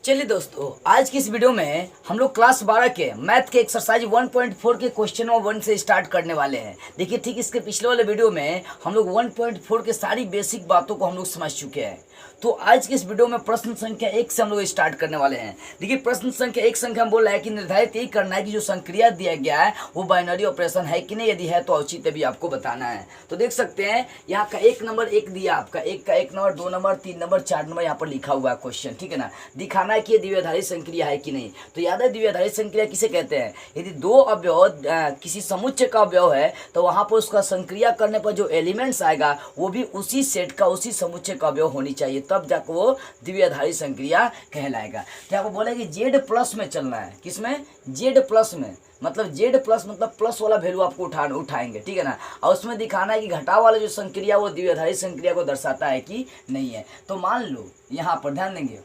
चलिए दोस्तों, आज की इस वीडियो में हम लोग क्लास 12 के मैथ के एक्सरसाइज 1.4 के क्वेश्चन नंबर 1 से स्टार्ट करने वाले हैं। देखिए, ठीक इसके पिछले वाले वीडियो में हम लोग 1.4 के सारी बेसिक बातों को हम लोग समझ चुके हैं। तो आज की इस वीडियो में प्रश्न संख्या 1 से हम लोग स्टार्ट करने वाले हैं। देखिए, प्रश्न संख्या 1 संख्या हम बोल रहा है कि निर्धारित यही करना है कि जो संक्रिया दिया गया है वो बाइनरी ऑपरेशन है कि नहीं, यदि है तो औचित्य भी आपको बताना है। तो देख सकते हैं यहाँ का 1 नंबर 1 दिया, आपका 1 का 1 नंबर, 2 नंबर, 3 नंबर, 4 नंबर यहाँ पर लिखा हुआ है क्वेश्चन, ठीक है ना। दिखाना है कि ये द्विआधारी संक्रिया है कि नहीं। तो याद है द्विआधारी संक्रिया किसे कहते हैं? यदि दो अवयव किसी समुच्चय का अवयव है तो वहां पर उसका संक्रिया करने पर जो एलिमेंट्स आएगा वो भी उसी सेट का, उसी समुच्चय का अवयव होनी चाहिए, तब जाकर वो द्विआधारी संक्रिया कहलाएगा। तो यहाँ पर बोला कि जेड प्लस में चलना है। किसमें? जेड प्लस में। मतलब जेड प्लस मतलब प्लस वाला वैल्यू आपको उठाएंगे, ठीक है ना। और उसमें दिखाना है कि घटाव वाला जो संक्रिया वो द्विआधारी संक्रिया को दर्शाता है कि नहीं है। तो मान लो यहाँ पर ध्यान देंगे,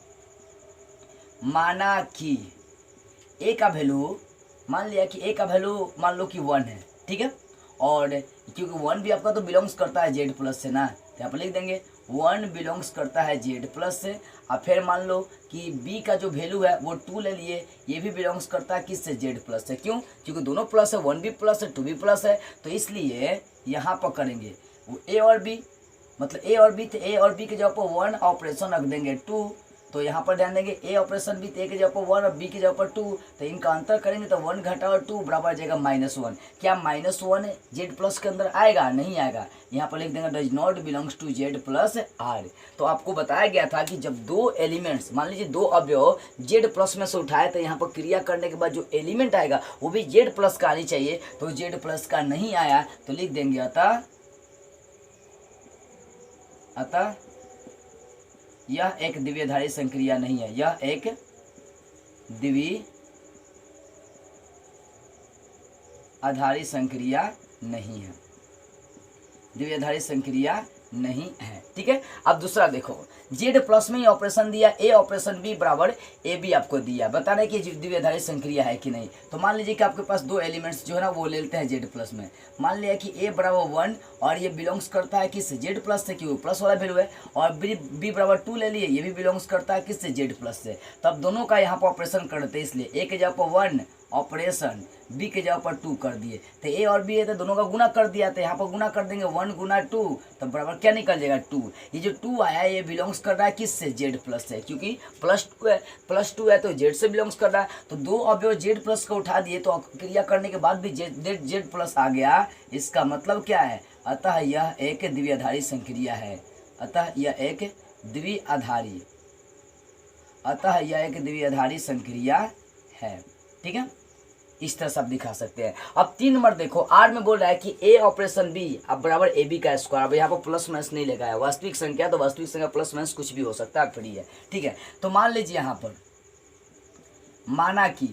माना कि ए का वैल्यू, मान लिया कि ए का वैल्यू मान लो कि 1 है, ठीक है। और क्योंकि 1 भी आपका तो बिलोंग्स करता है जेड प्लस से ना, तो यहाँ पर लिख देंगे 1 बिलोंग्स करता है जेड प्लस से। और फिर मान लो कि बी का जो वैल्यू है वो 2 ले लिए, ये भी बिलोंग्स करता है किससे? जेड प्लस से। क्यों? क्योंकि दोनों प्लस है, 1 भी प्लस है, 2 भी प्लस है। तो इसलिए यहाँ पर करेंगे वो ए और बी, मतलब ए और बी, तो ए और बी के जगह पर 1 ऑपरेशन रख देंगे 2। तो यहाँ पर ध्यान देंगे ए ऑपरेशन भी, तो ए के जगह पर 1 और बी के जगह पर 2, तो इनका अंतर करेंगे तो 1 घटा और 2 बराबर जाएगा -1। क्या -1 जेड प्लस के अंदर आएगा? नहीं आएगा। यहाँ पर लिख देंगे does not belongs to Z plus R. तो आपको बताया गया था कि जब दो एलिमेंट्स, मान लीजिए दो अवयव जेड प्लस में से उठाए, तो यहाँ पर क्रिया करने के बाद जो एलिमेंट आएगा वो भी जेड प्लस का आनी चाहिए। तो जेड प्लस का नहीं आया तो लिख देंगे अतः यह एक द्विआधारी संक्रिया नहीं है, यह एक द्विआधारी संक्रिया नहीं है, द्विआधारी संक्रिया नहीं है, ठीक है। अब दूसरा देखो, जेड प्लस में ही ऑपरेशन दिया, ए ऑपरेशन बी बराबर ए बी आपको दिया, बताना है कि द्विआधारी संक्रिया है कि नहीं। तो मान लीजिए कि आपके पास दो एलिमेंट्स जो है ना वो ले लेते हैं जेड प्लस में। मान लिया कि ए बराबर 1 और ये बिलोंग्स करता है किससे? जेड प्लस से, क्यों? प्लस वाला वैल्यू है। और बी बराबर 2 ले लिए, ये भी बिलोंग्स करता है किससे? जेड प्लस से। तब दोनों का यहाँ पर ऑपरेशन करते हैं, इसलिए ए के जगह पर 1 ऑपरेशन, बी के जगह पर 2 कर दिए। तो ए और बी है तो दोनों का गुना कर दिया, तो यहाँ पर गुना कर देंगे 1 गुना 2, तो बराबर क्या निकल जाएगा? 2। ये जो 2 आया ये बिलोंग्स कर रहा है किससे? जेड प्लस से, क्योंकि +2 है, +2 है तो जेड से बिलोंग्स कर रहा है। तो दो अवयव जेड प्लस को उठा दिए तो क्रिया करने के बाद भी जेड प्लस आ गया। इसका मतलब क्या है? अतः यह एक द्विआधारी संक्रिया है। अतः यह एक द्विआधारी संक्रिया है, ठीक है। इस तरह से आप दिखा सकते हैं। अब 3 नंबर देखो, आर में बोल रहा है कि ए ऑपरेशन बी अब बराबर ए बी का स्क्वायर। अब यहाँ पर प्लस माइनस नहीं लगा है, वास्तविक संख्या तो वास्तविक संख्या प्लस माइनस कुछ भी हो सकता है, फ्री है, ठीक है। तो मान लीजिए यहाँ पर माना कि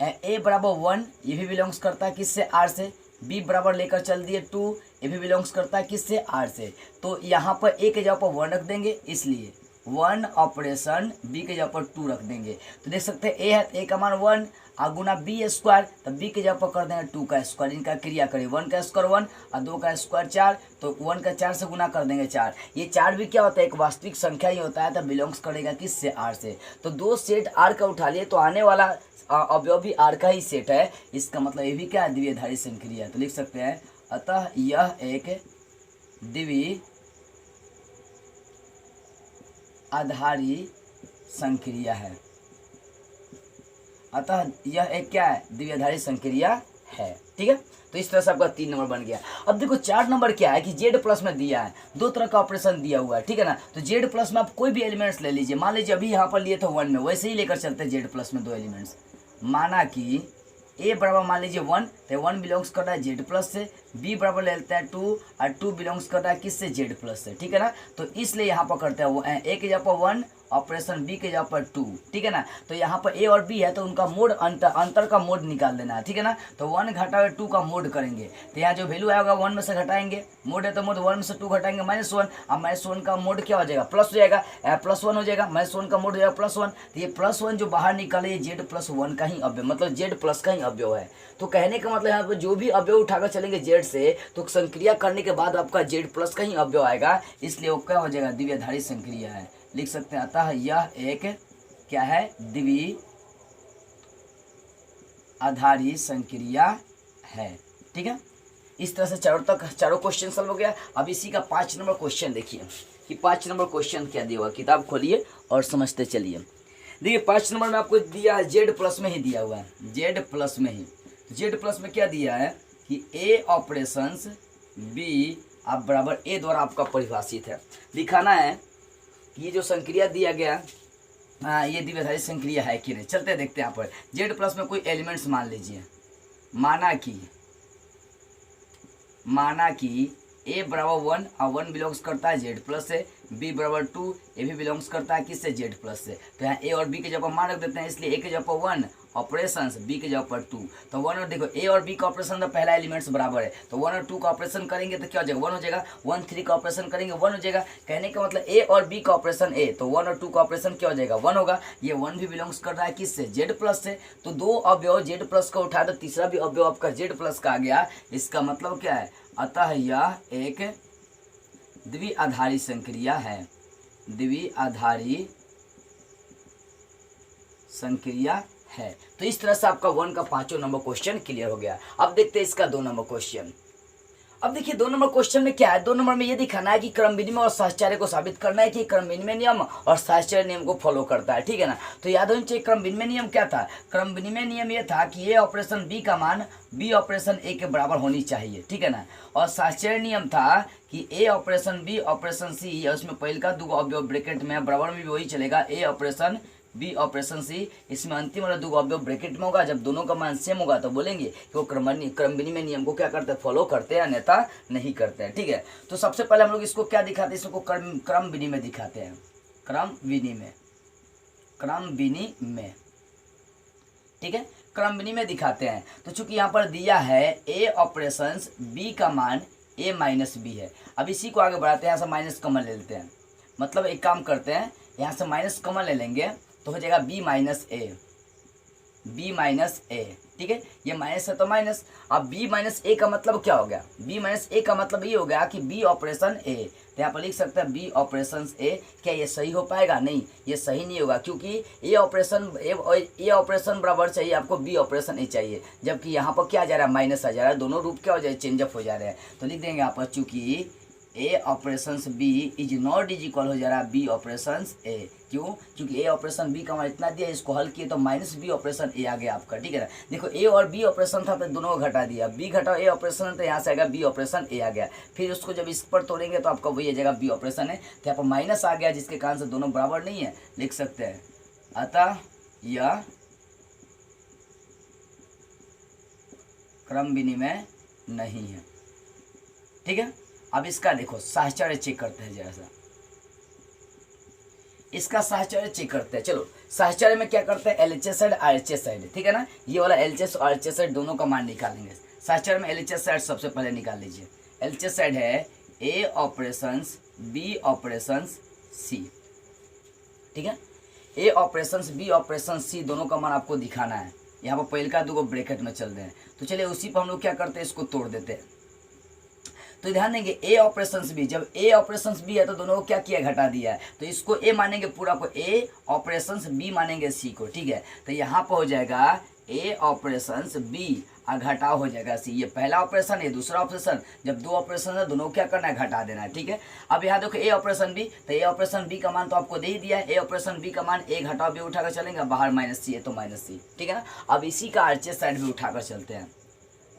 ए बराबर 1, ये भी बिलोंग्स करता है किससे? आर से। बी बराबर लेकर चल दिए 2, ये भी बिलोंग्स करता है किससे? आर से। तो यहाँ पर ए के जगह पर 1 रख देंगे, इसलिए 1 ऑपरेशन बी के जगह पर 2 रख देंगे। तो देख सकते हैं ए है, ए का मान 1 और गुना बी स्क्वायर, तो बी के जगह पर कर देंगे 2 का स्क्वायर। इनका क्रिया करें, 1 का स्क्वायर 1 और 2 का स्क्वायर 4, तो 1 का 4 से गुना कर देंगे 4। ये 4 भी क्या होता है? एक वास्तविक संख्या ही होता है, तो बिलोंग्स करेगा किससे? आर से। तो दो सेट आर का उठा लिए तो आने वाला अवयव भी आर का ही सेट है। इसका मतलब ये भी क्या है? द्विआधारी संक्रिया। तो लिख सकते हैं अतः यह एक द्विआधारी संक्रिया है। अतः यह एक क्या है? द्विआधारी संक्रिया है, ठीक है। तो इस तरह से आपका 3 नंबर बन गया। अब देखो 4 नंबर क्या है कि जेड प्लस में दिया है, दो तरह का ऑपरेशन दिया हुआ है, ठीक है ना। तो जेड प्लस में आप कोई भी एलिमेंट्स ले लीजिए, मान लीजिए अभी यहाँ पर लिए थे 1 में, वैसे ही लेकर चलते हैं जेड प्लस में दो एलिमेंट्स। माना कि ए बराबर मान लीजिए 1, तो 1 बिलोंग्स करता है जेड प्लस से। बी बराबर ले लेता है 2 और 2 बिलोंग्स करता है किससे? जेड प्लस से, ठीक है ना। तो इसलिए यहाँ पर करते हैं वो ए के जगह पर 1 ऑपरेशन बी के जगह पर 2, ठीक है ना। तो यहाँ पर ए और बी है तो उनका मोड अंतर का मोड निकाल देना है, ठीक है ना। तो 1 घटावे 2 का मोड करेंगे, तो यहाँ जो वैल्यू आएगा 1 में से घटाएंगे, मोड है तो मोड 1 में से 2 घटाएंगे -1। अब -1 का मोड क्या हो जाएगा? प्लस हो जाएगा, +1 हो जाएगा, -1 का मोड हो जाएगा +1। तो ये +1 जो बाहर निकाले ये जेड प्लस 1 का ही अवयव, मतलब जेड प्लस का ही अवयव है। तो कहने का मतलब यहाँ पर जो भी अवयव उठाकर चलेंगे जेड से, तो संक्रिया करने के बाद आपका जेड प्लस का ही अवयव आएगा, इसलिए वो क्या हो जाएगा? द्विआधारी संक्रिया है। लिख सकते हैं अतः यह एक क्या है, द्विआधारी संक्रिया है। ठीक है, इस तरह से चारों क्वेश्चन सॉल्व हो गया। अब इसी का 5 नंबर क्वेश्चन देखिए कि 5 नंबर क्वेश्चन क्या दिया हुआ, किताब खोलिए और समझते चलिए। देखिए 5 नंबर में आपको दिया है जेड प्लस में ही दिया हुआ है, जेड प्लस में ही। जेड प्लस में क्या दिया है कि ए ऑपरेशंस बी आप बराबर ए द्वारा आपका परिभाषित है। दिखाना है कि ये जो संक्रिया दिया गया ये द्विआधारी संक्रिया है कि नहीं। चलते देखते हैं यहाँ पर जेड प्लस में कोई एलिमेंट्स मान लीजिए, माना कि ए बराबर 1 और 1 बिलोंग्स करता है जेड प्लस से, बी बराबर 2 ये भी बिलोंग्स करता है किससे, जेड प्लस से। तो यहाँ ए और बी के जगह पर मान रख देते हैं, इसलिए ए के जगह पर 1 ऑपरेशन, बी के जगह पर 2। तो 1 और देखो ए और बी का ऑपरेशन का पहला एलिमेंट्स बराबर है, तो 1 और 2 का ऑपरेशन करेंगे तो क्या हो जाएगा, 1 हो जाएगा। 1 3 का ऑपरेशन करेंगे 1 हो जाएगा। कहने का मतलब ए और बी का ऑपरेशन ए, तो 1 और 2 का ऑपरेशन क्या हो जाएगा, 1 होगा। ये 1 भी बिलोंग्स कर रहा है किससे, जेड प्लस से। तो 2 अवयव जेड प्लस का उठाया तो तीसरा भी अवयव आपका जेड प्लस का आ गया। इसका मतलब क्या है, अतः यह एक द्विआधारी संक्रिया है, द्विआधारी संक्रिया है। तो इस तरह से आपका 1 का 5वां नंबर क्वेश्चन क्लियर हो गया। अब देखते हैं इसका 2 नंबर क्वेश्चन। अब देखिए 2 नंबर क्वेश्चन में क्या है, 2 नंबर में ये दिखाना है कि क्रम विनिमय और साहचर्य को साबित करना है कि क्रम विनिमय नियम और साहचर्य नियम को फॉलो करता है। ठीक है ना। तो याद होना चाहिए क्रम विनिमय नियम क्या था, क्रम विनिमय नियम ये था कि ए ऑपरेशन बी का मान बी ऑपरेशन ए के बराबर होनी चाहिए। ठीक है ना। और साहचर्य नियम था कि ए ऑपरेशन बी ऑपरेशन सी, उसमें पहले का 2 अवयव ब्रैकेट में बराबर में भी वही चलेगा, ए ऑपरेशन बी ऑपरेशन सी, इसमें अंतिम वाला 2 अवयव ब्रैकेट में होगा। जब दोनों का मान सेम होगा तो बोलेंगे कि वो क्रम विनिमय नियम को क्या करते हैं, फॉलो करते हैं, अन्यथा नहीं करते हैं। ठीक है। तो सबसे पहले हम लोग इसको क्या दिखाते हैं, इसको क्रम विनिमय दिखाते हैं, क्रम विनिमय। ठीक है, क्रम विनिमय दिखाते हैं। तो चूंकि यहाँ पर दिया है ए ऑपरेशन बी का मान ए माइनस बी है। अब इसी को आगे बढ़ाते हैं, यहाँ से माइनस कॉमन ले लेते हैं। मतलब एक काम करते हैं, यहाँ से माइनस कॉमन ले लेंगे तो हो जाएगा बी माइनस ए। ठीक है, ये माइनस है तो माइनस। अब बी माइनस ए का मतलब क्या हो गया, बी माइनस ए का मतलब ये हो गया कि बी ऑपरेशन ए। तो यहाँ पर लिख सकते हैं बी ऑपरेशन ए। क्या ये सही हो पाएगा, नहीं ये सही नहीं होगा, क्योंकि ए ऑपरेशन बराबर चाहिए आपको बी ऑपरेशन ए चाहिए, जबकि यहाँ पर क्या आ जा रहा है, माइनस आ जा रहा है। दोनों रूप क्या हो जाए, चेंजअप हो जा रहे हैं। तो लिख देंगे यहाँ पर चूंकि A operation B is not is equal हो जा रहा है बी ऑपरेशन ए। क्यों, क्योंकि ए ऑपरेशन बी का मान इतना दिया, इसको हल किए तो माइनस बी ऑपरेशन ए आ गया आपका। ठीक है ना। देखो ए और बी ऑपरेशन था तो दोनों को घटा दिया, बी घटाओ ए ऑपरेशन तो यहाँ से आएगा बी ऑपरेशन ए आ गया। फिर उसको जब इस पर तोड़ेंगे तो आपका वही आ जाएगा बी ऑपरेशन है। तो यहाँ पर माइनस आ गया, जिसके कारण से दोनों बराबर नहीं है, लिख सकते हैं अतः यह क्रम विनिमय नहीं है। ठीक है। अब इसका देखो साहचर्य चेक करते हैं जरा सा, इसका साहचर्य चेक करते हैं। चलो साहचर्य में क्या करते हैं, एलएचएस साइड आरएचएस साइड। ठीक है ना। ये वाला एलएचएस और आरएचएस साइड दोनों का मान निकालेंगे। साहचर्य में एलएचएस साइड सबसे पहले निकाल लीजिए। एलएचएस साइड है ए ऑपरेशन बी ऑपरेशन सी। ठीक है, ए ऑपरेशन बी ऑपरेशन सी दोनों का मान आपको दिखाना है। यहाँ पर पहले का 2 ब्रैकेट में चल रहे हैं, तो चलिए उसी पर हम लोग क्या करते हैं, इसको तोड़ देते हैं। तो ध्यान देंगे ए ऑपरेशंस बी, जब ए ऑपरेशंस बी है तो दोनों को क्या किया, घटा दिया है। तो इसको ए मानेंगे पूरा को, ए ऑपरेशंस बी मानेंगे सी को। ठीक है। तो यहाँ पर हो जाएगा ए ऑपरेशंस बी और घटाव हो जाएगा सी। ये पहला ऑपरेशन, ये दूसरा ऑपरेशन। जब 2 ऑपरेशन है दोनों को क्या करना है, घटा देना है। ठीक है। अब यहाँ देखो ए ऑपरेशन बी, तो ए ऑपरेशन बी का मान तो आपको दे ही दिया है। ए ऑपरेशन बी का मान ए घटाव बी उठाकर चलेंगे, बाहर माइनस सी है तो माइनस सी। ठीक है ना। अब इसी का आरएचएस साइड भी उठाकर चलते हैं,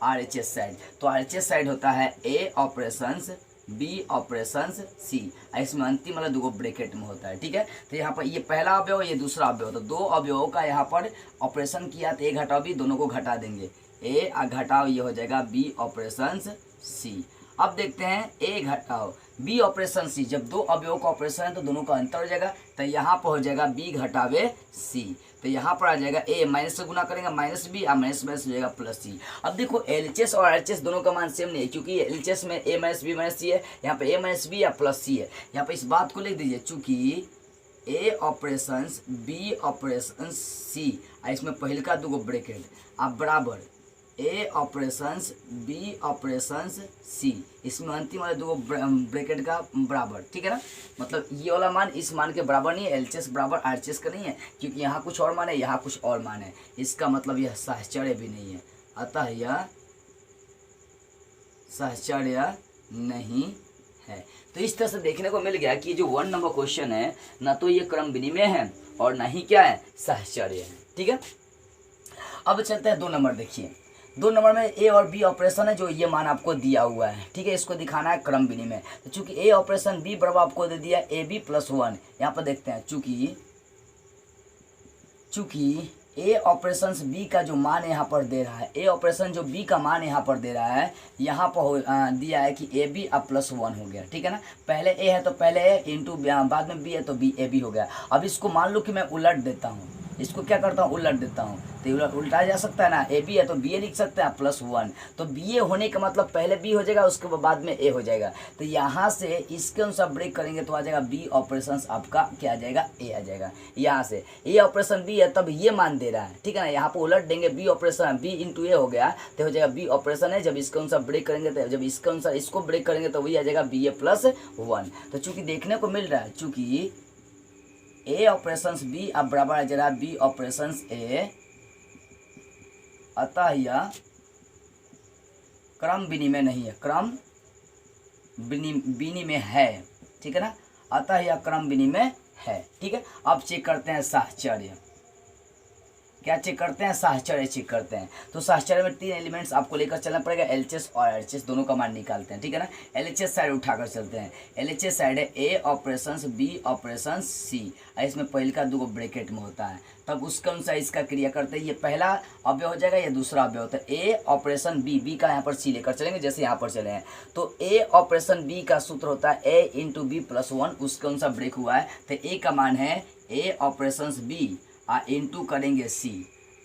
आरएचएस साइड। तो आरएचएस साइड होता है ए ऑपरेशंस बी ऑपरेशंस सी, इसमें अंतिम वाला 2 ब्रैकेट में होता है। ठीक है। तो यहाँ पर ये पहला अवयव, ये दूसरा अवयव, तो 2 अवयवों का यहाँ पर ऑपरेशन किया तो ए घटाव बी, दोनों को घटा देंगे, ए घटाव ये हो जाएगा बी ऑपरेशंस सी। अब देखते हैं ए घटाव बी ऑपरेशन सी, जब 2 अवयवों का ऑपरेशन है तो दोनों का अंतर हो जाएगा। तो यहाँ पर हो जाएगा बी घटावे सी। तो यहाँ पर आ जाएगा ए, माइनस से गुना करेंगे माइनस बी, और माइनस माइनस हो जाएगा प्लस सी। अब देखो एलएचएस और आरएचएस दोनों का मान सेम नहीं है, क्योंकि एलएचएस में ए माइनस बी माइनस सी है, यहाँ पे ए माइनस बी या प्लस सी है। यहाँ पे इस बात को लिख दीजिए, चूंकि A operation B operation C, इसमें पहले का 2 ब्रैकेट आप बराबर ए ऑपरेशंस बी ऑपरेशंस सी, इसमें अंतिम वाले दो ब्रैकेट का बराबर, ठीक है ना। मतलब ये वाला मान इस मान के बराबर नहीं है, एलएचएस बराबर आरएचएस का नहीं है, क्योंकि यहाँ कुछ और मान है, यहाँ कुछ और मान है। इसका मतलब यह साहचर्य भी नहीं है, अतः यह साहचर्य नहीं है। तो इस तरह से देखने को मिल गया कि जो 1 नंबर क्वेश्चन है ना तो ये क्रम विनिमय है और ना ही क्या है, साहचर्य है, ठीक है। अब चलते हैं 2 नंबर। देखिए 2 नंबर में ए और बी ऑपरेशन है, जो ये मान आपको दिया हुआ है, ठीक है। इसको दिखाना है क्रम विनिमय। तो चूंकि ए ऑपरेशन बी बराबर आपको दे दिया ए बी प्लस 1, यहाँ पर देखते हैं चूंकि ए ऑपरेशन बी का जो मान यहाँ पर दे रहा है, ए ऑपरेशन जो बी का मान यहाँ पर दे रहा है, यहाँ पर दिया है कि ए बी अब प्लस 1 हो गया, ठीक है ना। पहले ए है तो पहले ए इंटू बाद में बी है तो बी ए बी हो गया। अब इसको मान लो कि मैं उलट देता हूँ, इसको क्या करता हूँ, उलट देता हूँ, तो उल्टाया जा सकता है ना। ए बी है तो बी ए लिख सकते हैं प्लस 1, तो बी ए होने का मतलब पहले बी हो जाएगा, उसके बाद में ए हो जाएगा। तो यहाँ से इसके अनुसार ब्रेक करेंगे तो आ जाएगा बी ऑपरेशन आपका क्या आ जाएगा, ए आ जाएगा। यहाँ से ए ऑपरेशन बी है तब ये मान दे रहा है, ठीक है ना। यहाँ पर उलट देंगे, बी ऑपरेशन बी इंटू ए हो गया तो हो जाएगा बी ऑपरेशन है। जब इसके अनुसार ब्रेक करेंगे तो जब इसके अनुसार इसको ब्रेक करेंगे तो वही आ जाएगा बी ए प्लस 1। तो चूंकि देखने को मिल रहा है, चूंकि ए ऑपरेशंस बी अब बराबर है जरा बी ऑपरेशंस ए, अतः यह क्रम विनिमय नहीं है, क्रम विनिमय है, ठीक है ना। अतः यह क्रम विनिमय है, ठीक है। अब चेक करते हैं साहचर्य। क्या चेक करते हैं, साहचर्य चेक करते हैं। तो साहचर्य में 3 एलिमेंट्स आपको लेकर चलना पड़ेगा, एलएचएस और आरएचएस दोनों का मान निकालते हैं, ठीक है ना। एलएचएस साइड उठाकर चलते हैं। एलएचएस साइड है ए ऑपरेशंस बी ऑपरेशंस सी, इसमें पहले का 2 ब्रैकेट में होता है, तब उसके अनुसार इसका क्रिया करते हैं। ये पहला अवयव हो जाएगा, ये दूसरा अवयव होता है। ए ऑपरेशन बी, बी का यहाँ पर सी लेकर चलेंगे, जैसे यहाँ पर चले हैं तो ए ऑपरेशन बी का सूत्र होता है ए इंटू बी प्लस 1, उसके अनुसार ब्रेक हुआ है तो ए का मान है ए ऑपरेशन बी इंटू करेंगे सी,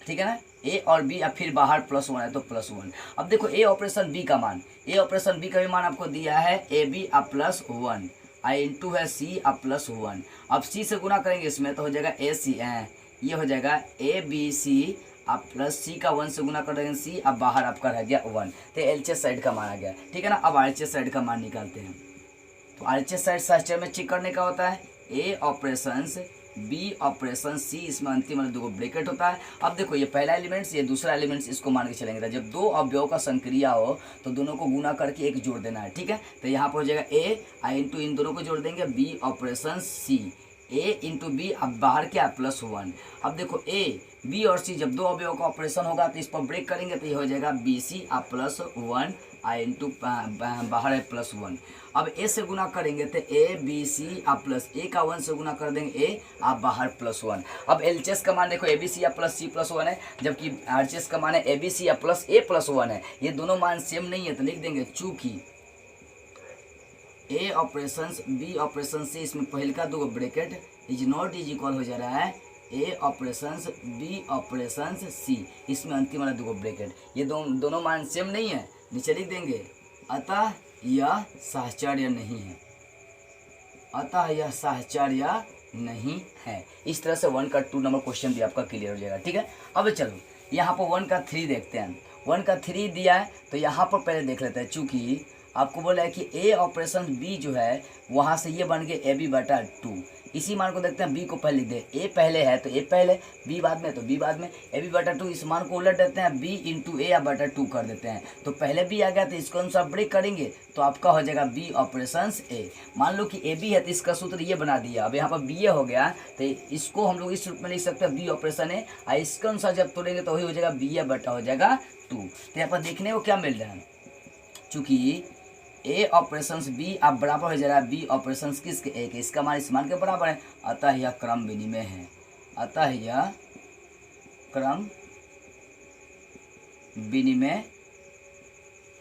ठीक है ना। ए और बी अब फिर बाहर प्लस 1 है तो प्लस 1। अब देखो ए ऑपरेशन बी का मान, ए ऑपरेशन बी का भी मान आपको दिया है ए बी अब प्लस 1 इंटू है सी अब प्लस 1। अब सी से गुना करेंगे इसमें तो हो जाएगा ए सी, ये हो जाएगा ए बी सी अब प्लस सी का 1 से गुना कर देंगे सी, अब बाहर आपका रह गया 1, तो एलएचएस साइड का मान आ गया, ठीक है ना। अब आरएचएस साइड का मान निकालते हैं। तो आरएचएस साइड साहचर्य में चेक करने का होता है ए ऑपरेशंस बी ऑपरेशन सी, इसमें अंतिम वाले 2 ब्रैकेट होता है। अब देखो ये पहला एलिमेंट्स ये दूसरा एलिमेंट्स, इसको मान के चलेंगे। जब 2 अवयव का संक्रिया हो तो दोनों को गुना करके एक जोड़ देना है, ठीक है। तो यहाँ पर हो जाएगा ए इंटू इन दोनों को जोड़ देंगे बी ऑपरेशन सी, ए इंटू बी अब बाहर क्या प्लस 1। अब देखो ए बी और सी जब 2 अवयव का ऑपरेशन होगा तो इस पर ब्रेक करेंगे तो ये हो जाएगा बी सी अब प्लस 1 इंटू बाहर है प्लस 1। अब ए से गुना करेंगे तो ए बी सी अब प्लस ए का 1 से गुना कर देंगे ए अब बाहर प्लस 1। अब एलएचएस का मान देखो ए बी सी या प्लस सी प्लस 1 है, जबकि आरएचएस का मान है ए बी सी या प्लस ए प्लस 1 है। ये दोनों मान सेम नहीं है तो लिख देंगे चूंकि A operation B operation C, इसमें पहले का 2 bracket is not is equal हो जा रहा है ए ऑपरेशन बी ऑपरेशन सी, इसमें अंतिम वाला 2 ब्रैकेट, ये दोनों मान सेम नहीं है, नीचे लिख देंगे अतः यह साहचर्य नहीं है, अतः यह साहचर्य नहीं है। इस तरह से 1 का 2 नंबर क्वेश्चन भी आपका क्लियर हो जाएगा, ठीक है। अब चलो यहाँ पर 1 का 3 देखते हैं। 1 का 3 दिया है तो यहाँ पर पहले देख लेते हैं। चूँकि आपको बोला है कि ए ऑपरेशन बी जो है वहाँ से ये बन गए ए बी बटा 2, इसी मान को देखते हैं। बी को पहले लिख दे, ए पहले है तो ए पहले, बी बाद में तो बी बाद में, ए बी बटा 2, इस मान को उलट देते हैं बी इंटू ए या बटा 2 कर देते हैं। तो पहले बी आ गया तो इसको अनुसार ब्रेक करेंगे तो आपका हो जाएगा बी ऑपरेशन ए। मान लो कि ए बी है तो इसका सूत्र ये बना दिया। अब यहाँ पर बी ए हो गया तो इसको हम लोग इस रूप में लिख सकते हैं बी ऑपरेशन ए, और इसके अनुसार जब तोड़ेंगे तो वही हो जाएगा बी ए बटा हो जाएगा 2। तो यहाँ पर देखने को क्या मिल रहा है, चूँकि ए ऑपरेशंस बी अब बराबर हो जा रहा है बी ऑपरेशंस किसके, ए के, इसका मान इस मान के बराबर है, अतः यह क्रम विनिमय है, अतः यह क्रम विनिमय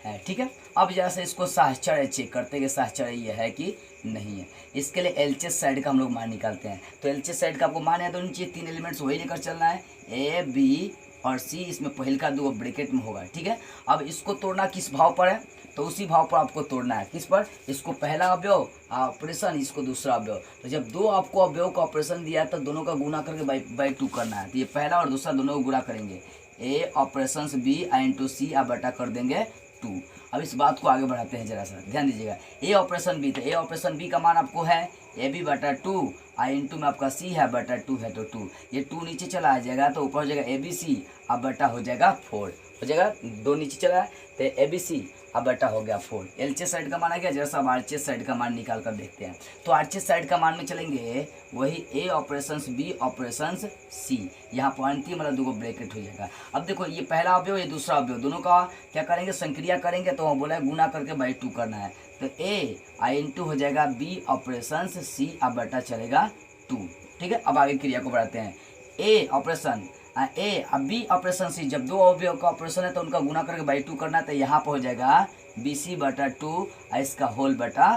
है, ठीक है। अब जैसे इसको साहचर्य चेक करते हैं कि साहचर्य यह है कि नहीं है। इसके लिए एलएचएस साइड का हम लोग मान निकालते हैं। तो एलएचएस साइड का आपको मान है तो नीचे 3 एलिमेंट्स वही लेकर चलना है, ए बी और सी, इसमें पहले का 2 ब्रैकेट में होगा, ठीक है। अब इसको तोड़ना किस भाव पर है, तो उसी भाव पर आपको तोड़ना है। किस पर, इसको पहला अवयव ऑपरेशन, इसको दूसरा अवयव। तो जब 2 आपको अवयव का ऑपरेशन दिया है तो दोनों का गुना करके बाई 2 करना है। तो ये पहला और दूसरा दोनों को गुना करेंगे, ए ऑपरेशन बी आई इंटू सी आप बटा कर देंगे 2। अब इस बात को आगे बढ़ाते हैं, जरा सा ध्यान दीजिएगा। ए ऑपरेशन बी, तो ए ऑपरेशन बी का मान आपको है ए बी बटा 2, आई इंटू में आपका सी है बटा 2 है, तो 2 ये 2 नीचे चला आ जाएगा तो ऊपर हो जाएगा ए बी सी अब बटा हो जाएगा 4 हो जाएगा, 2 नीचे चला है तो ए बी सी अब बटा हो गया 4। एलएचएस साइड का मान आ गया। जैसा अब आरएचएस साइड का मान निकाल कर देखते हैं, तो आरएचएस साइड का मान में चलेंगे वही ए ऑपरेशन बी ऑपरेशन सी, यहाँ पर अंतिम मतलब 2 ब्रैकेट हो जाएगा। अब देखो ये पहला अवयव ये दूसरा अवयव दोनों का क्या करेंगे, संक्रिया करेंगे, तो हम बोला है गुना करके बाई 2 करना है, तो ए आई इंटू हो जाएगा बी ऑपरेशन सी अब बटा चलेगा 2। ठीक है, अब आगे क्रिया को बढ़ाते हैं। ए ऑपरेशन ए अब बी ऑपरेशन सी, जब 2 अवयव का ऑपरेशन है तो उनका गुना करके बाई 2 करना है, तो यहाँ पर हो जाएगा बी सी बटा 2 और इसका होल बटा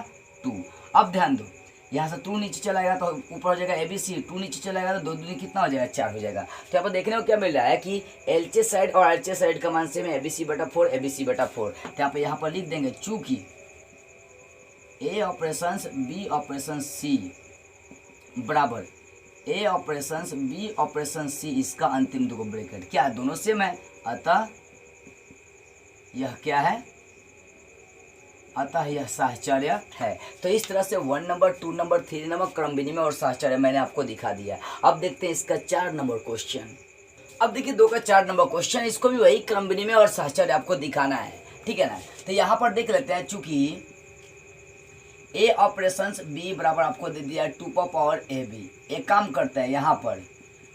2। अब ध्यान दो, यहाँ से 2 नीचे चलाएगा तो ऊपर हो जाएगा ए बी सी, 2 नीचे चलाएगा तो 2 दूनी कितना हो जाएगा 4 हो जाएगा। तो यहाँ पर देखने को क्या मिल रहा है कि एलएचएस साइड और आरएचएस साइड का मान सेम है, ए बी सी बटा 4 ए बी सी बटा 4। तो यहाँ पर लिख देंगे चूंकि A operation B operation C बराबर ए ऑपरेशन बी ऑपरेशन सी, इसका अंतिम 2 ब्रैकेट क्या है, दोनों सेम है, अतः यह क्या है, अतः यह साहचर्य है। तो इस तरह से 1 नंबर 2 नंबर 3 नंबर क्रम विनिमय और साहचर्य मैंने आपको दिखा दिया। अब देखते हैं इसका 4 नंबर क्वेश्चन। अब देखिए 2 का 4 नंबर क्वेश्चन, इसको भी वही क्रम विनिमय और साहचर्य आपको दिखाना है, ठीक है ना। तो यहाँ पर देख लेते हैं, चूंकि ए ऑपरेशन बी बराबर आपको दे दिया 2 पावर ए बी, एक काम करते हैं यहाँ पर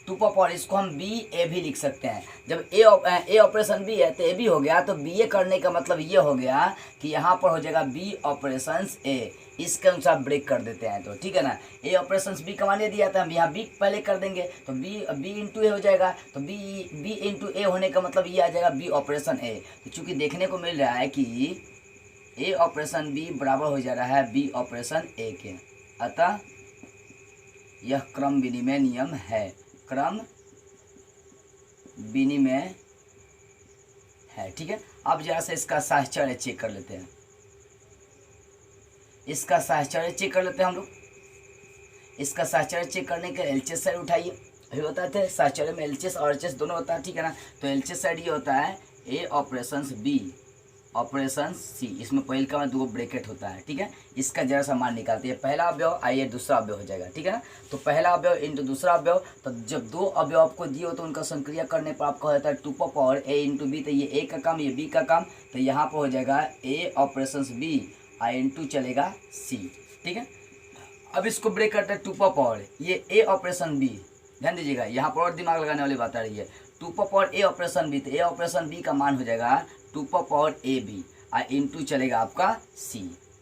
2 पावर इसको हम बी ए भी लिख सकते हैं। जब ए ऑपरेशन बी है तो ए बी हो गया, तो बी ए करने का मतलब ये हो गया कि यहाँ पर हो जाएगा बी ऑपरेशन ए, इसके अनुसार ब्रेक कर देते हैं, तो ठीक है ना। ए ऑपरेशन बी का मान ये दिया था, हम यहाँ बी पहले कर देंगे तो बी इंटू ए हो जाएगा, तो बी इंटू ए होने का मतलब ये आ जाएगा बी ऑपरेशन ए। तो चूँकि देखने को मिल रहा है कि ए ऑपरेशन बी बराबर हो जा रहा है बी ऑपरेशन ए के, अतः यह क्रम विनिमय नियम है, क्रम विनिमय है, ठीक है। अब जरा से इसका साहचर्य चेक कर लेते हैं, इसका साहचर्य चेक कर लेते हैं हम लोग। इसका साहचर्य चेक करने के एलएचएस साइड उठाइए, अभी बताए थे साहचर्य में एलएचएस और आरएचएस दोनों होता है, ठीक है ना। तो एलएचएस साइड ये होता है ए ऑपरेशन बी ऑपरेशन सी, इसमें पहले का 2 ब्रैकेट होता है, ठीक है। इसका जरा सा मान निकालते हैं, पहला अवयव आइए दूसरा अवयव हो जाएगा, ठीक है ना। तो पहला अवयव इंटू दूसरा अवयव, तो जब 2 अवयव आपको दिए हो तो उनका संक्रिया करने पर आपका होता है 2 पावर ए इंटू बी, तो ये ए का काम ये बी का काम, तो यहाँ पर हो जाएगा ए ऑपरेशन बी आई इंटू चलेगा सी, ठीक है। अब इसको ब्रेक करते हैं 2 पावर ये ए ऑपरेशन बी, ध्यान दीजिएगा यहाँ पर और दिमाग लगाने वाली बात आ रही है। 2 पावर ए ऑपरेशन बी, तो ए ऑपरेशन बी का मान हो जाएगा 2 power A B I into चलेगा आपका सी,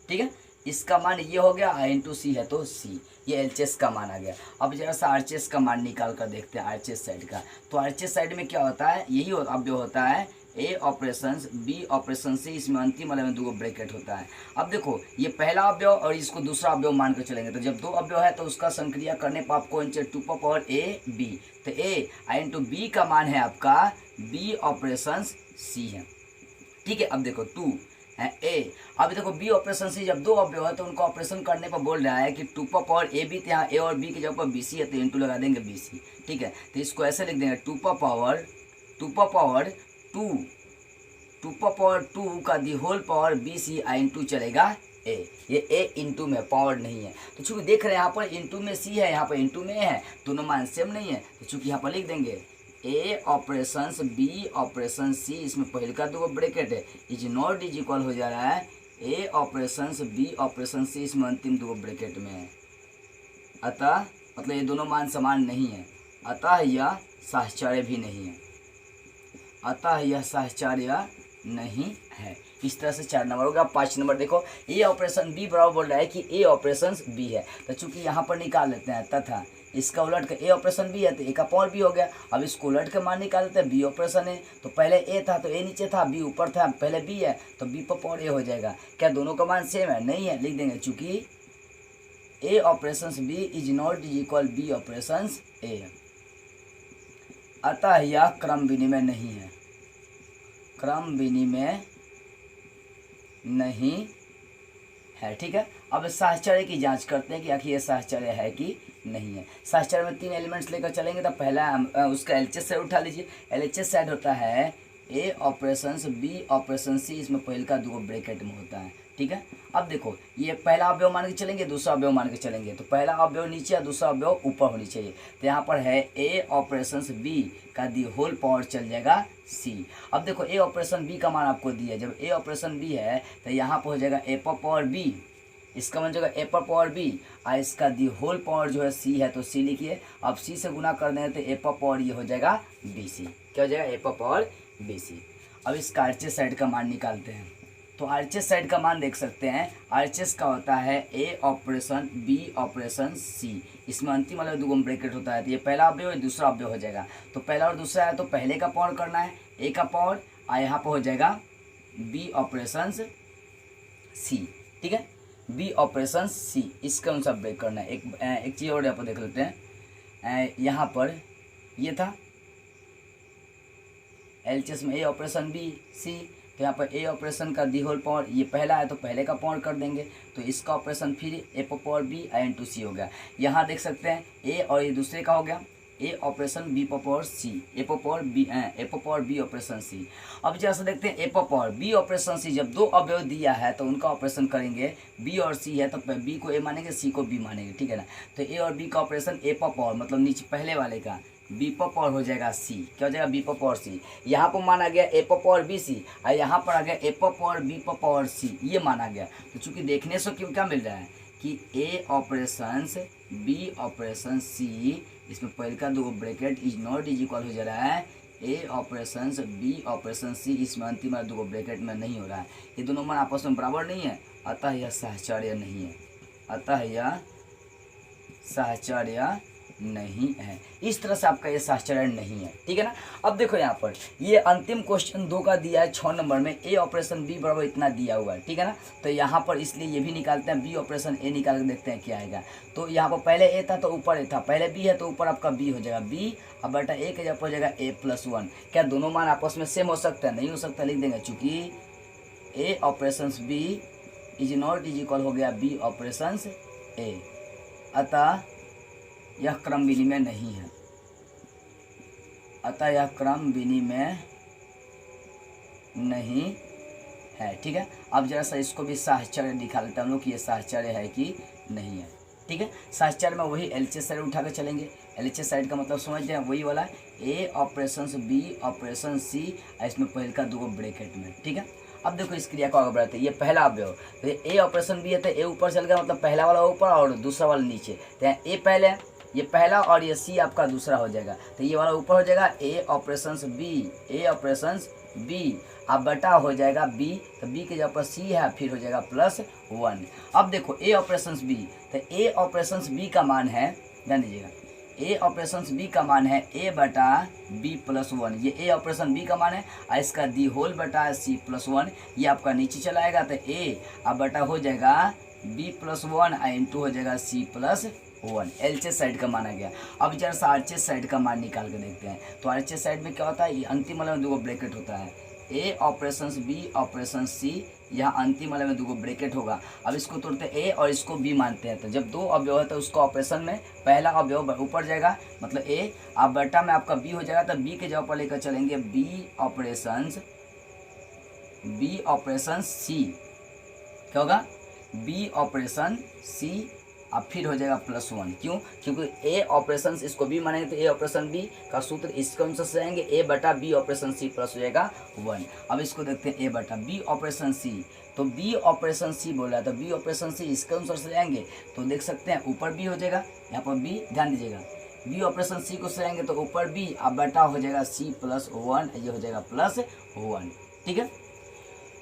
ठीक है। इसका मान ये हो गया, आई इंटू सी है तो सी, ये एलएचएस का मान आ गया। अब जरा सा आरएचएस का मान निकाल कर देखते हैं आरएचएस साइड का। तो आरएचएस साइड में क्या होता है, यही अवयव होता है ए ऑपरेशन बी ऑपरेशन सी, इसमें अंतिम वाले में 2 ब्रैकेट होता है। अब देखो ये पहला अवयव और इसको दूसरा अवयव मान कर चलेंगे, तो जब 2 अवयव है तो उसका संक्रिया करने पर आपको 2 पावर ए बी, तो ए आई इंटू बी का मान है आपका बी ऑपरेशन सी है, ठीक है। अब देखो 2 है ए, अब देखो बी ऑपरेशन सी, जब 2 अवयव है तो उनको ऑपरेशन करने पर बोल रहा है कि 2 पावर ए बी, तो यहाँ ए और बी की जगह पर बी सी है तो इंटू लगा देंगे बी सी, ठीक है। तो इसको ऐसे लिख देंगे 2 पावर 2 का the whole power B C I into चलेगा ए, ये ए इंटू में पावर नहीं है, तो चूंकि देख रहे हैं यहाँ पर इंटू में सी है, यहाँ पर इंटू में है, दोनों मान सेम नहीं है, तो चूंकि यहाँ पर लिख देंगे ए ऑपरेशन बी ऑपरेशन सी, इसमें पहले का 2 ब्रैकेट है, इज नॉट इज इक्वल हो जा रहा है ए ऑपरेशन बी ऑपरेशन सी, इसमें अंतिम 2 ब्रैकेट में है, अतः मतलब ये दोनों मान समान नहीं है, अतः यह साहचर्य भी नहीं है, अतः यह साहचर्य नहीं है। इस तरह से 4 नंबर हो गया। 5 नंबर देखो, ए ऑपरेशन बी बराबर बोल रहा है कि ए ऑपरेशन बी है, तो चूंकि यहाँ पर निकाल लेते हैं तथा इसका उलट का ए ऑपरेशन बी है तो ए का पावर बी हो गया। अब इसको उलट के मान निकाल लेते हैं, बी ऑपरेशन है तो पहले ए था तो ए नीचे था, बी ऊपर था, पहले बी है तो बी पर पावर ए हो जाएगा। क्या दोनों का मान सेम है? नहीं है, लिख देंगे चूंकि A operation B is not is equal B operation A, अतः यह क्रम विनिमय नहीं है, क्रम विनिमय नहीं है, ठीक है। अब साहचर्य की जांच करते हैं कि आखिर ये साहचर्य है कि नहीं है। साहचर्य में 3 एलिमेंट्स लेकर चलेंगे तो पहला उसका एलएचएस साइड उठा लीजिए। एलएचएस साइड होता है ए ऑपरेशंस बी ऑपरेशन सी, इसमें पहले का 2 ब्रैकेट में होता है, ठीक है। अब देखो ये पहला अवयव मान के चलेंगे, दूसरा अवयव मान के चलेंगे, तो पहला अवयव नीचे और दूसरा अवयव ऊपर होनी चाहिए। तो यहाँ पर है ए ऑपरेशंस बी का दी होल पावर चल जाएगा सी। अब देखो ए ऑपरेशन बी का मान आपको दिया, जब ए ऑपरेशन बी है तो यहाँ पर हो जाएगा ए पर पावर बी, इसका मान जाएगा ए पर पावर बी, और इसका दी होल पावर जो है सी है तो सी लिखिए। अब सी से गुना कर दें तो ए पर पावर ये हो जाएगा बी सी, क्या हो जाएगा ए पर पावर बी सी। अब इसका आरएचएस साइड का मान निकालते हैं, तो आरएचएस साइड का मान देख सकते हैं। आरएचएस का होता है ए ऑपरेशन बी ऑपरेशन सी, इसमें अंतिम वाला 2 ब्रैकेट होता है, तो ये पहला अवयव है दूसरा अवयव हो जाएगा। तो पहला और दूसरा है तो पहले का पावर करना है ए का पावर, और यहाँ पर हो जाएगा बी ऑपरेशन सी, ठीक है, बी ऑपरेशन सी, इसके अनुसार ब्रेक करना है। एक चीज़ और यहाँ पर देख लेते हैं, यहाँ पर ये था एलएचएस में ए ऑपरेशन बी सी, तो यहाँ पर ए ऑपरेशन का दी होल पावर ये पहला है तो पहले का पावर कर देंगे, तो इसका ऑपरेशन फिर ए पर पावर बी एन टू सी हो गया। यहाँ देख सकते हैं ए और ये दूसरे का हो गया ए ऑपरेशन बी पर पावर सी, ए पर पावर बी ऑपरेशन सी। अब जैसे देखते हैं ए पर पावर बी ऑपरेशन सी, जब 2 अवयव दिया है तो उनका ऑपरेशन करेंगे, बी और सी है तो बी को ए मानेंगे सी को बी मानेंगे, ठीक है ना। तो ए और बी का ऑपरेशन ए पर पावर मतलब नीचे पहले वाले का बी पर पावर हो जाएगा सी, क्या हो जाएगा बी पर पावर सी। यहाँ पर माना गया ए पर पावर बी सी, और यहाँ पर आ गया ए पर पावर बी पर पावर सी, ये माना गया। तो चूंकि देखने से क्यों क्या मिल रहा है कि ए ऑपरेशन बी ऑपरेशन सी, इसमें पहले का 2 bracket is not is equal हो जा रहा है ए ऑपरेशन बी ऑपरेशन सी, इसमें अंतिम वाला 2 ब्रैकेट में नहीं हो रहा है, ये दोनों मान आपस में बराबर नहीं है, अतः यह साहचर्य नहीं है, अतः यह साहचर्य नहीं है। इस तरह से आपका ये साहचर्य नहीं है, ठीक है ना। अब देखो यहाँ पर ये अंतिम क्वेश्चन 2 का दिया है 6 नंबर में, ए ऑपरेशन बी बराबर इतना दिया हुआ है, ठीक है ना। तो यहाँ पर इसलिए ये भी निकालते हैं, बी ऑपरेशन ए निकाल के देखते हैं क्या आएगा। तो यहाँ पर पहले ए था तो ऊपर ए था, पहले बी है तो ऊपर आपका बी हो जाएगा बी, अब बटा ए के जगह हो जाएगा ए प्लस 1। क्या दोनों मान आपस में सेम हो सकता है? नहीं हो सकता, लिख देंगे चूँकि A operation B is not is equal हो गया बी ऑपरेशन ए, अतः यह क्रम विनिमय नहीं है, अतः यह क्रम विनिमय नहीं है, ठीक है। अब जरा सा इसको भी साहचर्य दिखा लेते हैं हम लोग कि ये साहचर्य है कि नहीं है, ठीक है। साहचर्य में वही एलएचएस साइड उठा कर चलेंगे। एलएचएस साइड का मतलब समझते हैं वही वाला ए ऑपरेशन बी ऑपरेशन सी, इसमें पहले का 2 ब्रैकेट में, ठीक है। अब देखो इस क्रिया को आगे बढ़ाते हैं। ये पहला अवयव तो ए ऑपरेशन बी है तो ए ऊपर चल गया, मतलब पहला वाला ऊपर और दूसरा वाला नीचे, तो ए पहले ये पहला और ये सी आपका दूसरा हो जाएगा, तो ये वाला ऊपर हो जाएगा ए ऑपरेशन बी, अब बटा हो जाएगा बी, तो बी के जगह पर सी है फिर हो जाएगा प्लस 1। अब देखो ए ऑपरेशन बी, तो ए ऑपरेशन बी का मान है, ध्यान दीजिएगा, ए ऑपरेशन बी का मान है ए बटा बी प्लस 1, ये ए ऑपरेशन बी का मान है, और इसका दी होल बटा सी प्लस 1, ये आपका नीचे चला आएगा, तो ए अब बटा हो जाएगा बी प्लस 1 इंटू हो जाएगा सी प्लस 1, एलएचएस साइड का माना गया। अब जरा सा आरएचएस साइड का मान निकाल के देखते हैं। तो आरएचएस साइड में क्या होता है, ये अंतिम वाले में 2 ब्रैकेट होता है, ए ऑपरेशन बी ऑपरेशन सी, यहाँ अंतिम वाले में 2 ब्रैकेट होगा। अब इसको तोड़ते ए और इसको बी मानते हैं, तो जब 2 अवयव है तो उसको ऑपरेशन में पहला अवयव ऊपर जाएगा मतलब ए, अब बटा में आपका बी हो जाएगा, तो बी के जगह पर लेकर चलेंगे बी ऑपरेशन सी, क्या होगा बी ऑपरेशन सी, अब फिर हो जाएगा प्लस 1, क्यों? क्योंकि ए ऑपरेशन इसको बी मानेंगे तो ए ऑपरेशन बी का सूत्र इसके अनुसार से आएंगे, ए बटा बी ऑपरेशन सी प्लस हो जाएगा 1। अब इसको देखते हैं ए बटा बी ऑपरेशन सी, तो बी ऑपरेशन सी बोल रहा है तो बी ऑपरेशन सी इसके अनुसार से आएंगे, तो देख सकते हैं ऊपर बी हो जाएगा, यहाँ पर बी, ध्यान दीजिएगा बी ऑपरेशन सी को से आएंगे तो ऊपर बी, अब बटा हो जाएगा सी प्लस 1, ये हो जाएगा प्लस 1, ठीक है।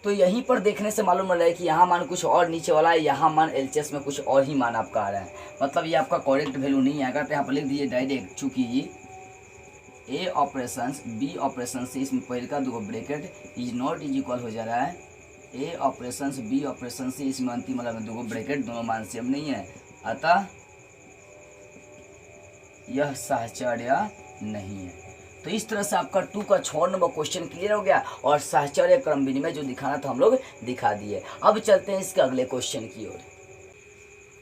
तो यहीं पर देखने से मालूम हो रहा है कि यहाँ मान कुछ और नीचे वाला है, यहाँ मान एलएचएस में कुछ और ही मान आपका आ रहा है, मतलब ये आपका करेक्ट वैल्यू नहीं आएगा। तो यहाँ पर लिख दीजिए डायरेक्ट, चूँकि ए ऑपरेशन बी ऑपरेशन से इसमें पहले का 2 bracket is not is equal हो जा रहा है ए ऑपरेशन बी ऑपरेशन से, इसमें अंतिम वाला में 2 ब्रैकेट, दोनों मान सेम नहीं है, अतः यह साहचर्य नहीं है। तो इस तरह से आपका 2 का 6 नंबर क्वेश्चन क्लियर हो गया, और साहचर्य क्रम विनिमय जो दिखाना था हम लोग दिखा दिए। अब चलते हैं इसके अगले क्वेश्चन की ओर।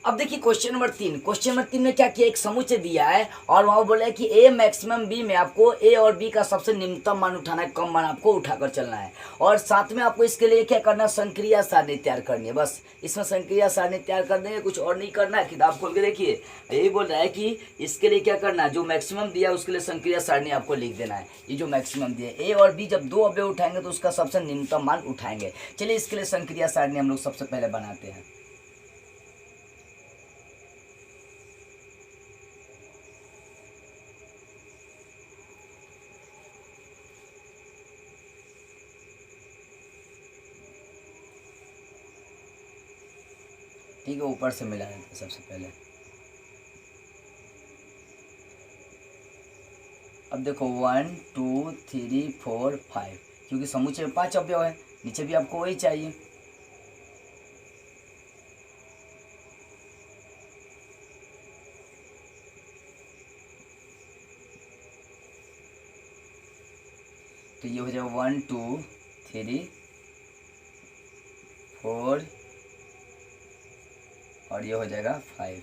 अब देखिए क्वेश्चन नंबर 3 में क्या किया, एक समुच्चय दिया है और वहाँ बोला है कि ए मैक्सिमम बी में आपको ए और बी का सबसे निम्नतम मान उठाना है, कम मान आपको उठाकर चलना है। और साथ में आपको इसके लिए क्या करना है, संक्रिया सारणी तैयार करनी है। बस इसमें संक्रिया सारणी तैयार कर देंगे, कुछ और नहीं करना है। किताब खोल के देखिए, यही बोल रहा है कि इसके लिए क्या करना है, जो मैक्सिमम दिया है उसके लिए संक्रिया सारणी आपको लिख देना है। ये जो मैक्सिमम दिया है, ए और बी जब दो अवयव उठाएंगे तो उसका सबसे निम्नतम मान उठाएंगे। चलिए इसके लिए संक्रिया सारणी हम लोग सबसे पहले बनाते हैं। ठीक है, ऊपर से मिला देते हैं सबसे पहले। अब देखो 1 2 3 4 5, क्योंकि समुच्चय में 5 अवयव है, नीचे भी आपको वही चाहिए। तो ये हो जाएगा 1 2 3 4 और ये हो जाएगा 5।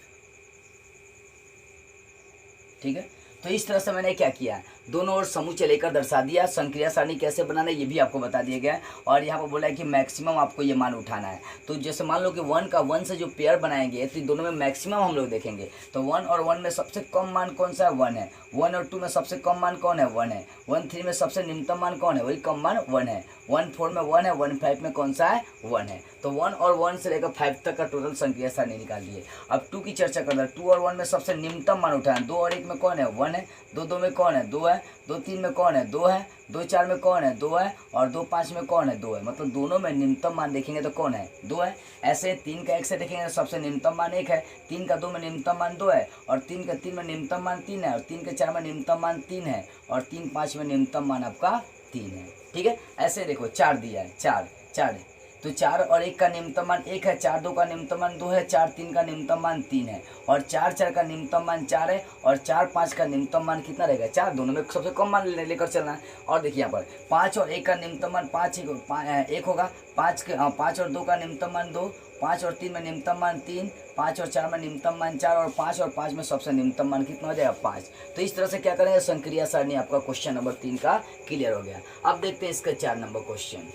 ठीक है, तो इस तरह से मैंने क्या किया, दोनों ओर समुच्चय लेकर दर्शा दिया। संक्रिया सारणी कैसे बनाना है ये भी आपको बता दिया गया है। और यहाँ पर बोला है कि मैक्सिमम आपको ये मान उठाना है। तो जैसे मान लो कि 1 का 1 से जो पेयर बनाएंगे तो दोनों में मैक्सिमम हम लोग देखेंगे। तो 1 और 1 में सबसे कम मान कौन सा है, 1 है। 1 और 2 में सबसे कम मान कौन है, 1 है। 1 3 में सबसे निम्नतम मान कौन है, वही कम मान 1 है। 1 4 में 1 है। 1 5 में कौन सा है, 1 है। तो 1 और 1 से लेकर 5 तक का टोटल संक्रिया सारणी निकाल दिए। अब 2 की चर्चा करना है। 2 और 1 में सबसे निम्नतम मान उठाना। 2 और 1 में कौन है, 1 है। 2 2 में कौन है, 2 है। 2 3 में कौन है, 2 है। 2 4 में कौन है, 2 है। और 2 5 में कौन है, 2 है। मतलब दोनों में निम्नतम मान देखेंगे तो कौन है, 2 है। ऐसे 3 का 1 से देखेंगे तो सबसे निम्नतम मान 1 है। 3 का 2 में निम्नतम मान 2 है। और 3 का 3 में निम्नतम मान 3 है। और 3 के 4 में निम्नतम मान 3 है। और 3 5 में निम्नतम मान आपका 3 है। ठीक है, ऐसे देखो 4 दिया है, 4 4 तो 4 और 1 का निम्नतम मान 1 है। 4 2 का निम्नतम मान 2 है। 4 3 का निम्नतम मान 3 है। और 4 4 का निम्नतम मान 4 है। और 4 5 का निम्नतम मान कितना रहेगा, 4। दोनों में सबसे कम मान लेकर चलना है। और देखिए यहाँ पर 5 और 1 का निम्नतम मान 5 1 होगा। 5 और 2 का निम्नतम मान 2। 5 और 3 में निम्नतम मान 3। 5 और 4 में निम्नतम मान 4। और 5 में सबसे निम्नतम मान कितना हो जाएगा, 5। तो इस तरह से क्या करेंगे, संक्रिया सारणी आपका क्वेश्चन नंबर 3 का क्लियर हो गया। अब देखते हैं इसका 4 नंबर क्वेश्चन।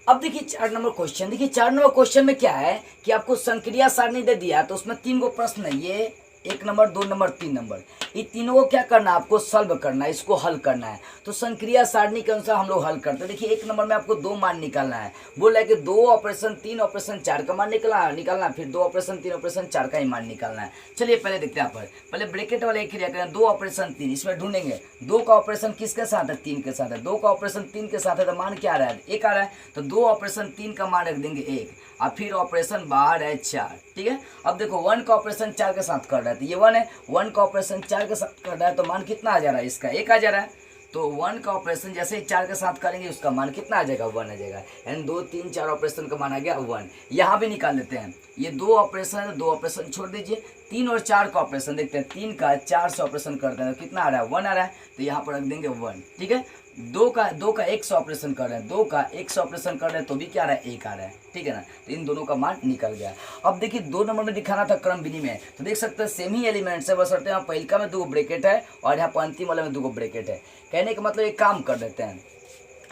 अब देखिए 4 नंबर क्वेश्चन, देखिए 4 नंबर क्वेश्चन में क्या है कि आपको संक्रिया सारणी दे दिया, तो उसमें 3 गो प्रश्न है। ये 1 नंबर 2 नंबर 3 नंबर, ये तीनों को क्या करना है, आपको सॉल्व करना है, इसको हल करना है। तो संक्रिया सारणी के अनुसार हम लोग हल करते हैं। देखिए 1 नंबर में आपको 2 मान निकालना है। बोल रहा है कि 2 ऑपरेशन 3 ऑपरेशन 4 का मान निकालना, फिर 2 ऑपरेशन 3 ऑपरेशन 4 का ही मान निकालना है। चलिए पहले देखते हैं। पहले ब्रैकेट वाले एक क्रिया करें। 2 ऑपरेशन 3, इसमें ढूंढेंगे 2 का ऑपरेशन किसके साथ है, 3 के साथ है। 2 का ऑपरेशन 3 के साथ है तो मान क्या आ रहा है, 1 आ रहा है। तो 2 ऑपरेशन 3 का मान रख देंगे 1, और फिर ऑपरेशन बाहर है 4। ठीक है, अब देखो 1 का ऑपरेशन 4 के साथ कर रहा है तो ये 1 है। 1 का ऑपरेशन 4 के साथ कर रहा है तो मान कितना आ जा रहा है, इसका 1 आ जा रहा है। तो 1 का ऑपरेशन जैसे ही 4 के साथ करेंगे उसका मान कितना आ जाएगा, 1 आ जाएगा। यानी 2 3 4 ऑपरेशन का मान आ गया 1। यहाँ भी निकाल लेते हैं। ये 2 ऑपरेशन है, 2 ऑपरेशन छोड़ दीजिए। 3 और 4 का ऑपरेशन देखते हैं। 3 का 4 से ऑपरेशन करते हैं तो कितना आ रहा है, 1 आ रहा है। तो यहाँ पर रख देंगे 1। ठीक है, 2 का 1 से ऑपरेशन कर रहे हैं। 2 का 1 से ऑपरेशन कर रहे हैं तो भी क्या आ रहा है, 1 आ रहा है। ठीक है ना, तो इन दोनों का मान निकल गया। अब देखिए 2 नंबर में दिखाना था क्रम विनिमय, तो देख सकते हैं सेम ही एलिमेंट्स है, बस यहाँ पहिलका में 2 ब्रैकेट है और यहाँ पर अंतिम वाले में 2 ब्रैकेट है। कहने का मतलब एक काम कर देते हैं,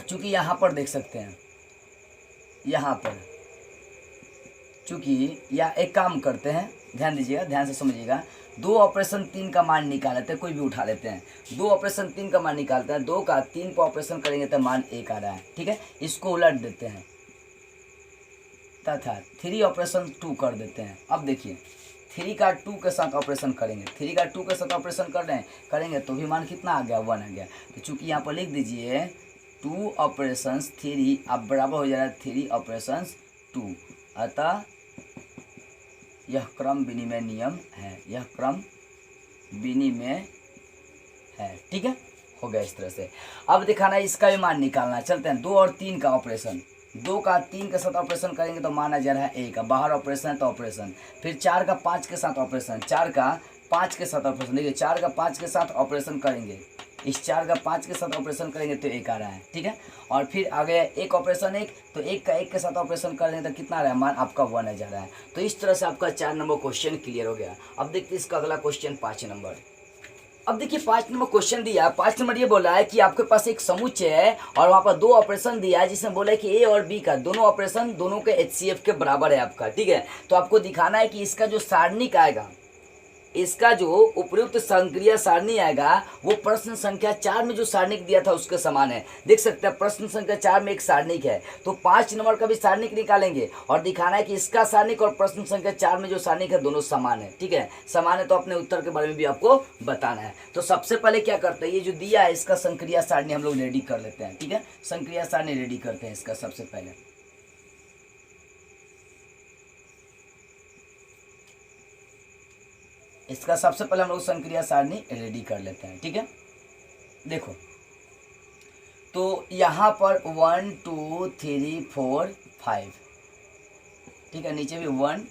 चूंकि यहाँ पर देख सकते हैं, यहाँ पर चूंकि या एक काम करते हैं, ध्यान दीजिएगा, ध्यान से समझिएगा। 2 ऑपरेशन 3 का मान निकाल लेते हैं, कोई भी उठा लेते हैं। 2 ऑपरेशन 3 का मान निकालते हैं। 2 का 3 पर ऑपरेशन करेंगे तो मान 1 आ रहा है। ठीक है, इसको उलट देते हैं तथा 3 ऑपरेशन 2 कर देते हैं। अब देखिए 3 का 2 के साथ ऑपरेशन करेंगे। 3 का 2 के साथ ऑपरेशन करेंगे तो भी मान कितना आ गया, 1 आ गया। तो चूंकि यहाँ पर लिख दीजिए 2 ऑपरेशन 3 अब बराबर हो जा रहा है 3 ऑपरेशन 2। अतः यह क्रम विनिमय नियम है, यह क्रम विनिमय है। ठीक है, हो गया इस तरह से। अब दिखाना है इसका भी मान निकालना है। चलते हैं 2 और 3 का ऑपरेशन। 2 का 3 के साथ ऑपरेशन करेंगे तो मान आ जा रहा है 1, बाहर ऑपरेशन है तो ऑपरेशन। फिर 4 का 5 के साथ ऑपरेशन, 4 का 5 के साथ ऑपरेशन। देखिए 4 का 5 के साथ ऑपरेशन करेंगे इस 4 का 5 के साथ ऑपरेशन करेंगे तो 1 आ रहा है, ठीक है। और फिर आ गया एक ऑपरेशन 1, तो 1 का 1 के साथ ऑपरेशन करेंगे तो कितना आ रहा है, मान आपका 1 आ जा रहा है। तो इस तरह से आपका 4 नंबर क्वेश्चन क्लियर हो गया। अब देखते हैं इसका अगला क्वेश्चन 5 नंबर। अब देखिए 5 नंबर क्वेश्चन दिया। 5 नंबर ये बोला है कि आपके पास एक समुच्चय है और वहाँ पर 2 ऑपरेशन दिया है, जिसमें बोला है कि ए और बी का दोनों ऑपरेशन दोनों के HCF के बराबर है आपका, ठीक है। तो आपको दिखाना है कि इसका जो सारणिक आएगा, इसका जो उपयुक्त संक्रिया सारणी आएगा वो प्रश्न संख्या 4 में जो सारणिक दिया था उसके समान है। देख सकते हैं प्रश्न संख्या 4 में एक सारणिक है, तो 5 नंबर का भी सारणिक निकालेंगे और दिखाना है कि इसका सारणिक और प्रश्न संख्या 4 में जो सारणिक है दोनों समान है, ठीक है। समान है तो अपने उत्तर के बारे में भी आपको बताना है। तो सबसे पहले क्या करते हैं, ये जो दिया है इसका संक्रिया सारणी हम लोग रेडी कर लेते हैं, ठीक है। संक्रिया सारणी रेडी करते हैं इसका सबसे पहले। इसका सबसे पहले हम लोग संक्रिया सारणी रेडी कर लेते हैं, ठीक है। देखो तो यहाँ पर 1 2 3 4 5, ठीक है। नीचे भी 1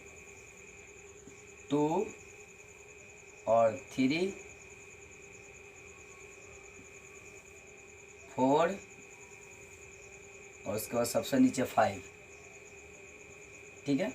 2 और 3 4 और उसके बाद सबसे नीचे 5, ठीक है।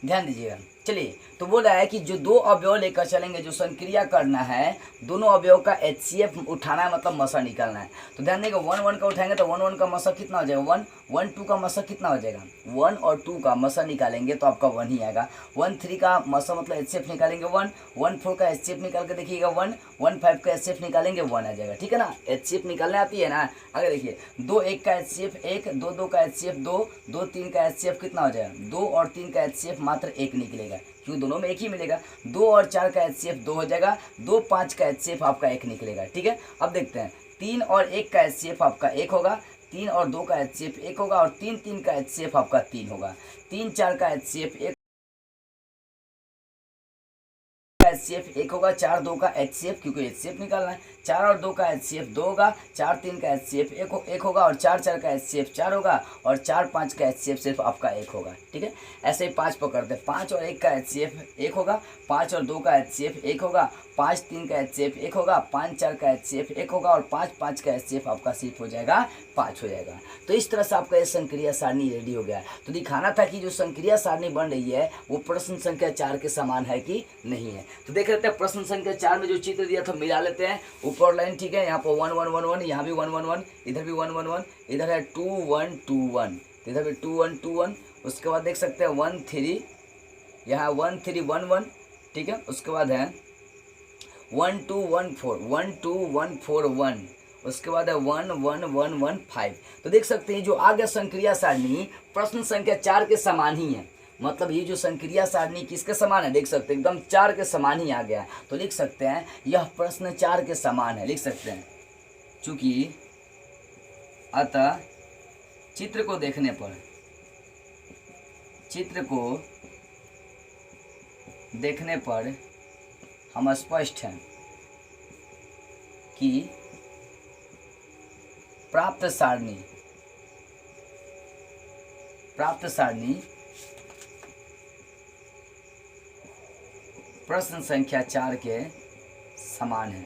ध्यान दीजिएगा। चलिए तो बोल रहा है कि जो 2 अवयव लेकर चलेंगे, जो संक्रिया करना है, दोनों अवयव का HCF उठाना है, मतलब मसा निकालना है। तो ध्यान देंगे 1 1 का उठाएंगे तो 1 1 का मसा कितना हो जाएगा, 1 1 2 का मसा कितना हो जाएगा, 1 और 2 का मसा निकालेंगे तो आपका 1 ही आएगा। 1 3 का मसा मतलब HCF निकालेंगे 1, 1 4 का HCF निकाल के देखिएगा 1, 1 5 का HCF निकालेंगे 1 आ जाएगा, ठीक है ना। HCF निकालने आती है ना। अगर देखिए 2 1 का HCF 1, 2 2 का HCF 2, 2 3 का HCF कितना हो जाएगा, 2 और 3 का HCF मात्र 1 निकलेगा, क्योंकि दोनों में एक ही मिलेगा। 2 और 4 का HCF 2 हो जाएगा, 2 5 का HCF आपका 1 निकलेगा, ठीक है। अब देखते हैं 3 और 1 का HCF आपका 1 होगा, 3 और 2 का HCF 1 होगा और 3 3 का HCF आपका 3 होगा, 3 4 का HCF 1 HCF 1 होगा, 4 2 का HCF, क्योंकि HCF निकालना है, 4 और 2 का HCF 2 होगा, 4 3 का HCF 1 होगा और 4 4 का HCF 4 होगा और 4 5 का HCF सिर्फ आपका 1 होगा, ठीक है। ऐसे ही 5 पकड़ते हैं, 5 और 1 का HCF 1 होगा, 5 और 2 का HCF 1 होगा, 5 3 का HCF 1 होगा, 5 4 का HCF 1 होगा और 5 5 का HCF आपका सिर्फ हो जाएगा 5 हो जाएगा। तो इस तरह से आपका ये संक्रिया सारणी रेडी हो गया। तो दिखाना था कि जो संक्रिया सारणी बन रही है वो प्रश्न संख्या 4 के समान है कि नहीं है। तो देख लेते हैं प्रश्न संख्या 4 में जो चित्र दिया था मिला लेते हैं। ऊपर लाइन, ठीक है, यहाँ पर 1 1 1 1, यहाँ भी 1 1 1, इधर भी 1 1 1, इधर है 2 1 2 1, इधर भी 2 1 2 1। उसके बाद देख सकते हैं 1 3, यहाँ 1 3 1 1, ठीक है। उसके बाद है 1 2 1 4, 1 2 1 4 1, उसके बाद है 1 1 1 1 5। तो देख सकते हैं जो आ गया संक्रिया सारणी प्रश्न संख्या 4 के समान ही है। मतलब ये जो संक्रिया सारणी किसके समान है, देख सकते हैं एकदम 4 के समान ही आ गया है। तो लिख सकते हैं यह प्रश्न 4 के समान है, लिख सकते हैं। चूंकि अतः चित्र को देखने पर, चित्र को देखने पर हम स्पष्ट हैं कि प्राप्त सारणी प्रश्न संख्या 4 के समान है,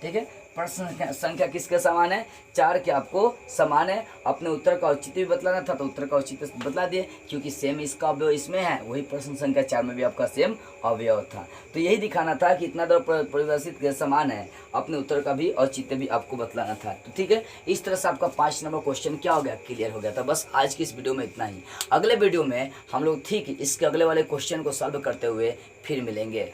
ठीक है। प्रश्न संख्या किसके समान है, 4 के आपको समान है। अपने उत्तर का औचित्य भी बतलाना था तो उत्तर का औचित्य बतला दिए, क्योंकि सेम इसका अवयव इसमें है, वही प्रश्न संख्या 4 में भी आपका सेम अवयव था। तो यही दिखाना था कि इतना दर परिभाषित के समान है, अपने उत्तर का भी औचित्य भी आपको बतलाना था। तो ठीक है, इस तरह से आपका 5 नंबर क्वेश्चन क्या हो गया, क्लियर हो गया था। बस आज की इस वीडियो में इतना ही। अगले वीडियो में हम लोग ठीक इसके अगले वाले क्वेश्चन को सॉल्व करते हुए फिर मिलेंगे।